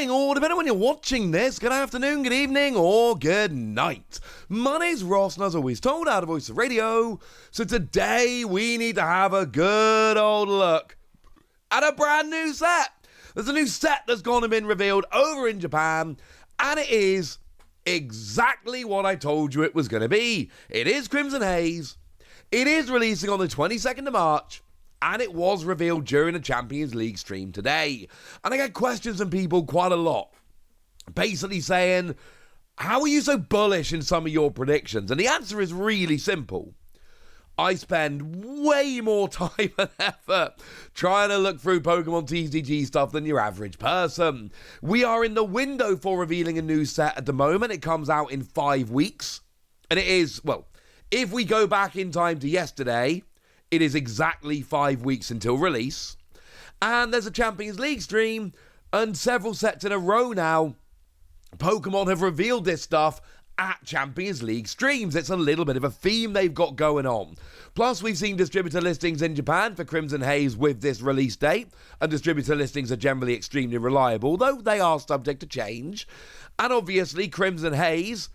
morning, or depending on when you're watching this, good afternoon, good evening, or good night. My name's Ross, and as always told, out of Voice of Radio. So today we need to have a good old look at a brand new set. There's a new set that's gone and been revealed over in Japan, and it is exactly what I told you it was going to be. It is Crimson Haze. It is releasing on the 22nd of March. And it was revealed during the Champions League stream today. And I get questions from people quite a lot, basically saying, how are you so bullish in some of your predictions? And the answer is really simple. I spend way more time and effort trying to look through Pokémon TCG stuff than your average person. We are in the window for revealing a new set at the moment. It comes out in 5 weeks. And it is, well, if we go back in time to yesterday, it is exactly 5 weeks until release. And there's a Champions League stream, and several sets in a row now, Pokemon have revealed this stuff at Champions League streams. It's a little bit of a theme they've got going on. Plus, we've seen distributor listings in Japan for Crimson Haze with this release date, and distributor listings are generally extremely reliable, though they are subject to change. And obviously, Crimson Haze,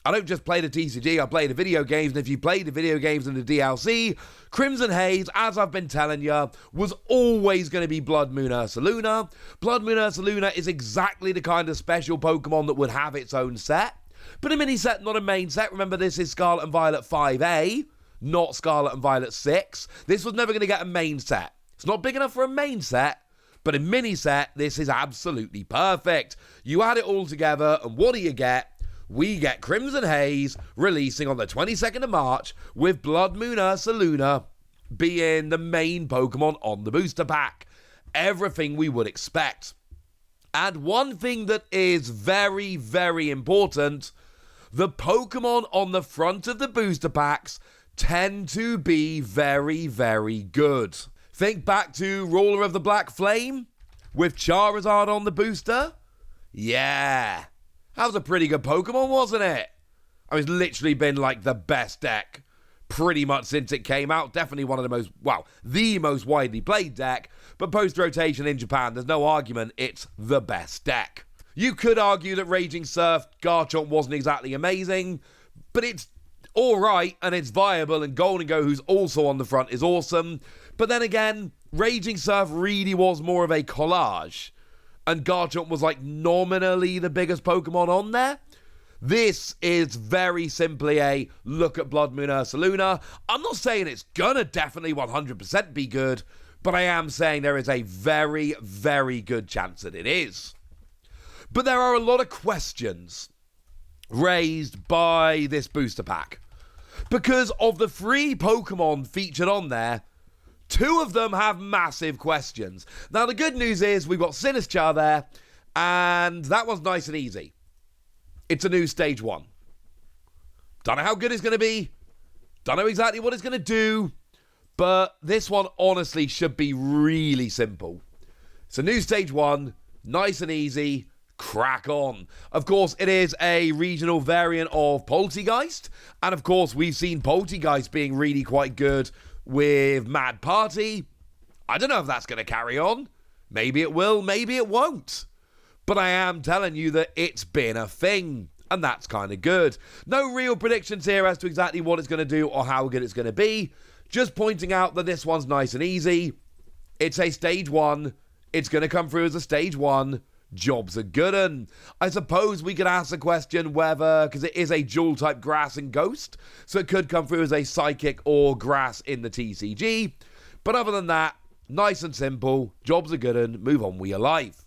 I don't just play the TCG, I play the video games, and if you play the video games and the DLC, Crimson Haze, as I've been telling you, was always going to be Bloodmoon Ursaluna. Bloodmoon Ursaluna is exactly the kind of special Pokemon that would have its own set, but a mini set, not a main set. Remember, this is Scarlet and Violet 5A, not Scarlet and Violet 6. This was never going to get a main set. It's not big enough for a main set, but a mini set, this is absolutely perfect. You add it all together, and what do you get? We get Crimson Haze releasing on the 22nd of March with Bloodmoon Ursaluna being the main Pokemon on the booster pack. Everything we would expect. And one thing that is very, very important, the Pokemon on the front of the booster packs tend to be very, very good. Think back to Ruler of the Black Flame with Charizard on the booster. Yeah. That was a pretty good Pokemon, wasn't it? I mean, it's literally been like the best deck pretty much since it came out. Definitely one of the most, well, the most widely played deck. But post-rotation in Japan, there's no argument it's the best deck. You could argue that Raging Surf Garchomp wasn't exactly amazing, but it's alright and it's viable, and Golden Go, who's also on the front, is awesome. But then again, Raging Surf really was more of a collage. And Garchomp was like nominally the biggest Pokemon on there. This is very simply a look at Bloodmoon Ursaluna. I'm not saying it's gonna definitely 100% be good, but I am saying there is a very, very good chance that it is. But there are a lot of questions raised by this booster pack. Because of the 3 Pokemon featured on there, 2 of them have massive questions. Now, the good news is we've got Sinistchar there, and that one's nice and easy. It's a new Stage 1. Don't know how good it's going to be. Don't know exactly what it's going to do. But this one, honestly, should be really simple. It's a new Stage 1, nice and easy, crack on. Of course, it is a regional variant of Poltegeist. And, of course, we've seen Poltegeist being really quite good with Mad Party. I don't know if that's going to carry on. Maybe it will, maybe it won't. But I am telling you that it's been a thing, and that's kind of good. No real predictions here as to exactly what it's going to do or how good it's going to be. Just pointing out that this one's nice and easy. It's a Stage 1. It's going to come through as a Stage 1. Jobs are good, and I suppose we could ask the question whether, because it is a dual type grass and ghost, so it could come through as a psychic or grass in the TCG. But other than that, nice and simple, jobs are good, and move on with your life.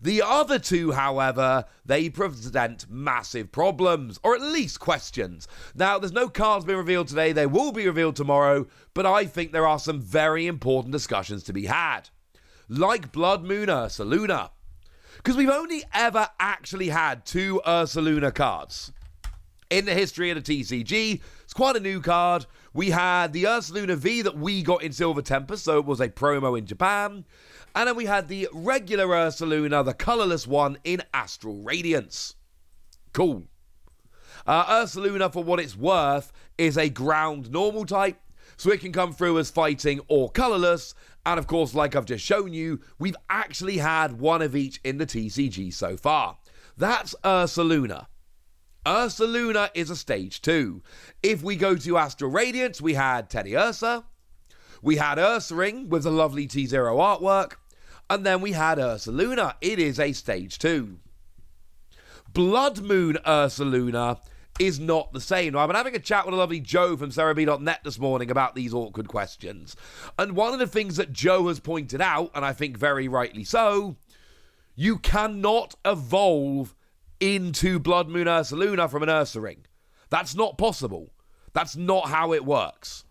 The other 2, however, they present massive problems, or at least questions. Now, there's no cards being revealed today, they will be revealed tomorrow, but I think there are some very important discussions to be had. Like Bloodmoon Ursaluna. Because we've only ever actually had 2 Ursaluna cards in the history of the TCG. It's quite a new card. We had the Ursaluna V that we got in Silver Tempest, so it was a promo in Japan. And then we had the regular Ursaluna, the colourless one, in Astral Radiance. Cool. Ursaluna, for what it's worth, is a ground normal type, so it can come through as fighting or colourless, And of course, like I've just shown you, we've actually had one of each in the TCG so far. That's Ursaluna. Ursaluna is a stage 2. If we go to Astral Radiance, we had Teddy Ursa. We had Ursaring with the lovely T0 artwork. And then we had Ursaluna. It is a stage 2. Bloodmoon Ursaluna is not the same. Now, I've been having a chat with a lovely Joe from Cerebi.net this morning about these awkward questions. And one of the things that Joe has pointed out, and I think very rightly so, you cannot evolve into Bloodmoon Ursaluna from an Ursaring. That's not possible. That's not how it works.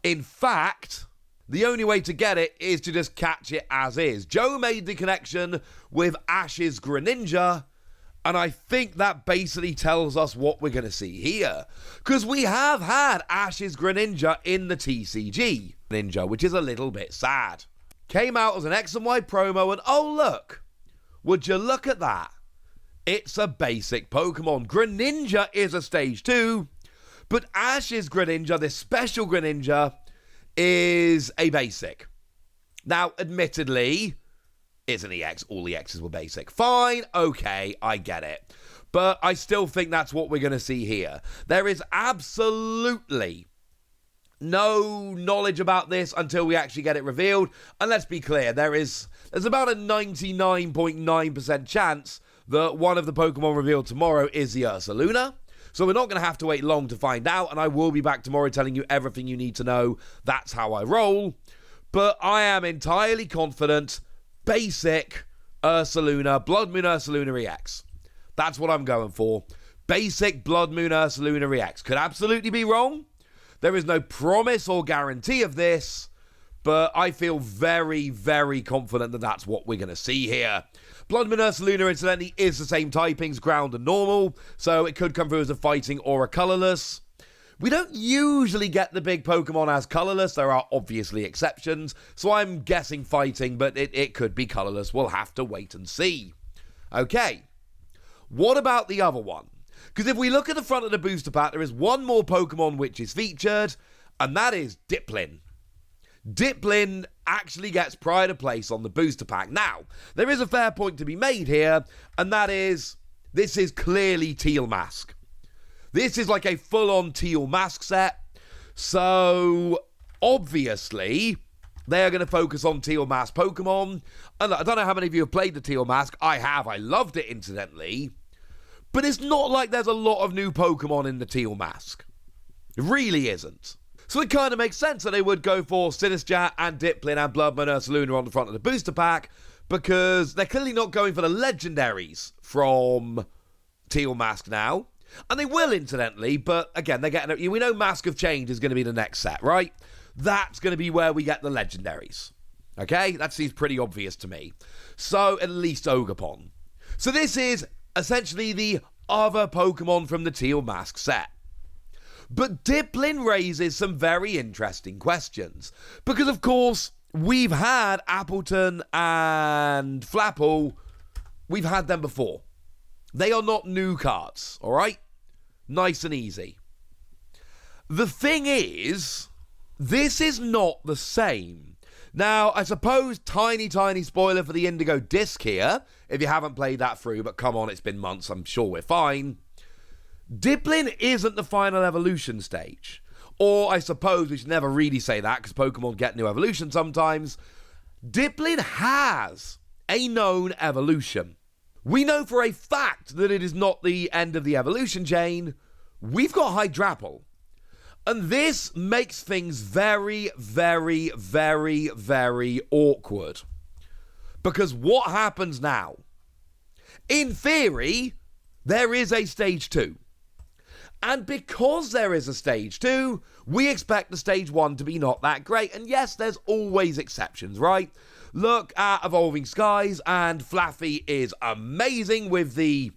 In fact, the only way to get it is to just catch it as is. Joe made the connection with Ash's Greninja, and I think that basically tells us what we're going to see here. Because we have had Ash's Greninja in the TCG. Ninja, which is a little bit sad. Came out as an X and Y promo, and oh look, would you look at that? It's a basic Pokemon. Greninja is a stage 2, but Ash's Greninja, this special Greninja, is a basic. Now, admittedly, it's an EX. All EXs were basic. Fine, okay, I get it. But I still think that's what we're going to see here. There is absolutely no knowledge about this until we actually get it revealed. And let's be clear, there's about a 99.9% chance that one of the Pokemon revealed tomorrow is the Ursaluna. So we're not going to have to wait long to find out, and I will be back tomorrow telling you everything you need to know. That's how I roll. But I am entirely confident basic Ursaluna, Bloodmoon Ursaluna EX. That's what I'm going for. Basic Bloodmoon Ursaluna EX. Could absolutely be wrong. There is no promise or guarantee of this, but I feel very, very confident that that's what we're going to see here. Bloodmoon Ursaluna, incidentally, is the same typings, ground and normal, so it could come through as a fighting or a colourless. We don't usually get the big Pokemon as colourless. There are obviously exceptions, so I'm guessing fighting, but it could be colourless. We'll have to wait and see. Okay, what about the other one? Because if we look at the front of the booster pack, there is one more Pokemon which is featured, and that is Diplin. Diplin actually gets pride of place on the booster pack. Now, there is a fair point to be made here, and that is, this is clearly Teal Mask. This is like a full-on Teal Mask set, so obviously they are going to focus on Teal Mask Pokemon. And I don't know how many of you have played the Teal Mask. I have. I loved it, incidentally. But it's not like there's a lot of new Pokemon in the Teal Mask. It really isn't. So it kind of makes sense that they would go for Sinistcha and Diplin and Bloodmoon Ursaluna on the front of the booster pack, because they're clearly not going for the legendaries from Teal Mask now. And they will, incidentally, but again, they're getting. We know Mask of Change is going to be the next set, right? That's going to be where we get the legendaries. Okay? That seems pretty obvious to me. So, at least Ogerpon. So this is essentially the other Pokemon from the Teal Mask set. But Diplin raises some very interesting questions. Because, of course, we've had Appleton and Flapple. We've had them before. They are not new cards, alright? Nice and easy. The thing is, this is not the same. Now, I suppose, tiny spoiler for the Indigo Disc here, if you haven't played that through, but come on, it's been months, I'm sure we're fine. Diplin isn't the final evolution stage. Or, I suppose we should never really say that, because Pokemon get new evolution sometimes. Diplin has a known evolution. We know for a fact that it is not the end of the evolution chain. We've got Hydrapple. And this makes things very, very, very, very awkward. Because what happens now? In theory, there is a stage 2. And because there is a stage 2, we expect the stage 1 to be not that great. And yes, there's always exceptions, right? Look at Evolving Skies, and Flaffy is amazing with the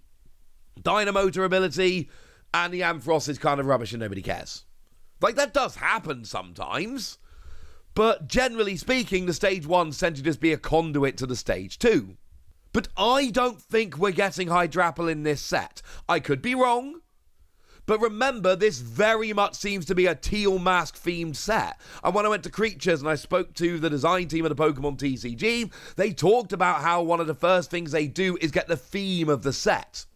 Dynamotor ability, and the Ampharos is kind of rubbish and nobody cares. Like, that does happen sometimes, but generally speaking, the stage 1s tend to just be a conduit to the stage 2. But I don't think we're getting Hydrapple in this set. I could be wrong, But remember, this very much seems to be a teal mask themed set. And when I went to Creatures and I spoke to the design team of the Pokémon TCG, they talked about how one of the first things they do is get the theme of the set.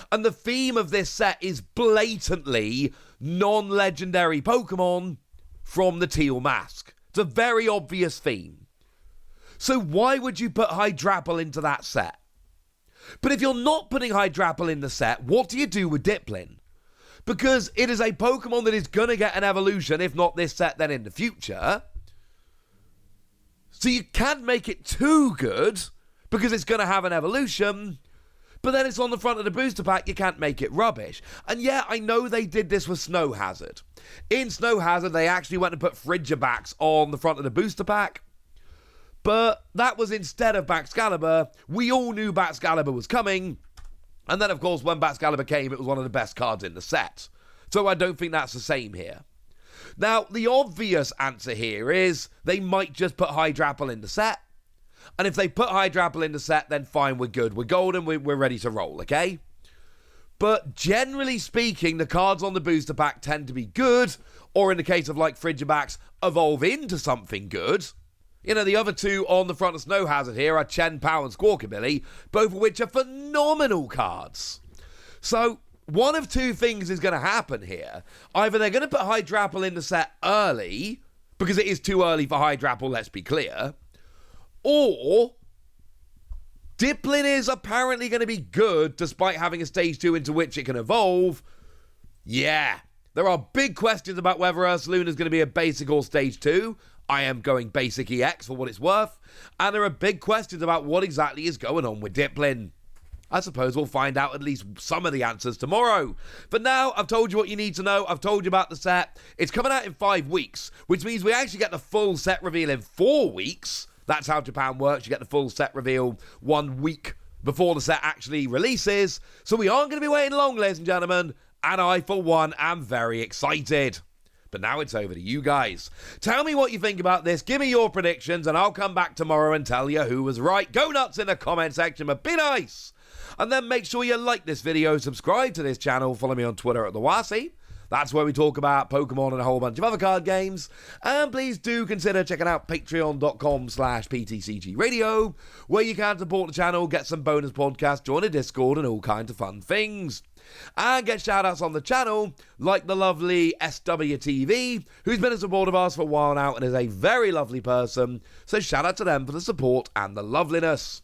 And the theme of this set is blatantly non-legendary Pokémon from the teal mask. It's a very obvious theme. So why would you put Hydrapple into that set? But if you're not putting Hydrapple in the set, what do you do with Dipplin? Because it is a Pokemon that is going to get an evolution, if not this set, then in the future. So you can't make it too good, because it's going to have an evolution. But then it's on the front of the booster pack, you can't make it rubbish. And yeah, I know they did this with Snow Hazard. In Snow Hazard, they actually went and put Frigibacks on the front of the booster pack. But that was instead of Baxcalibur. We all knew Baxcalibur was coming. And then, of course, when Baxcalibur came, it was one of the best cards in the set. So I don't think that's the same here. Now, the obvious answer here is they might just put Hydrapple in the set. And if they put Hydrapple in the set, then fine, we're good. We're golden, we're ready to roll, okay? But generally speaking, the cards on the booster pack tend to be good, or in the case of like Frigibacks, evolve into something good. You know, the other two on the front of Snow Hazard here are Chen Pao and Squawkabilly, both of which are phenomenal cards. So, one of two things is going to happen here. Either they're going to put Hydrapple in the set early, because it is too early for Hydrapple, let's be clear, or Dipplin is apparently going to be good despite having a stage 2 into which it can evolve. Yeah, there are big questions about whether Ursaluna is going to be a basic or stage 2. I am going basic EX for what it's worth. And there are big questions about what exactly is going on with Dipplin. I suppose we'll find out at least some of the answers tomorrow. For now, I've told you what you need to know. I've told you about the set. It's coming out in 5 weeks, which means we actually get the full set reveal in 4 weeks. That's how Japan works. You get the full set reveal 1 week before the set actually releases. So we aren't going to be waiting long, ladies and gentlemen. And I, for one, am very excited. But now it's over to you guys. Tell me what you think about this. Give me your predictions, and I'll come back tomorrow and tell you who was right. Go nuts in the comment section, but be nice. And then make sure you like this video, subscribe to this channel, follow me on Twitter at TheWasi. That's where we talk about Pokemon and a whole bunch of other card games. And please do consider checking out patreon.com/PTCGradio, where you can support the channel, get some bonus podcasts, join a Discord, and all kinds of fun things. And get shout-outs on the channel, like the lovely SWTV, who's been a supporter of ours for a while now and is a very lovely person. So shout out to them for the support and the loveliness.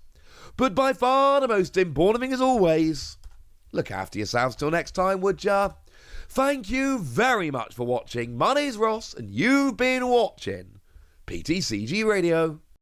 But by far the most important thing as always, look after yourselves till next time, would ya? Thank you very much for watching. My name's Ross, and you've been watching PTCG Radio.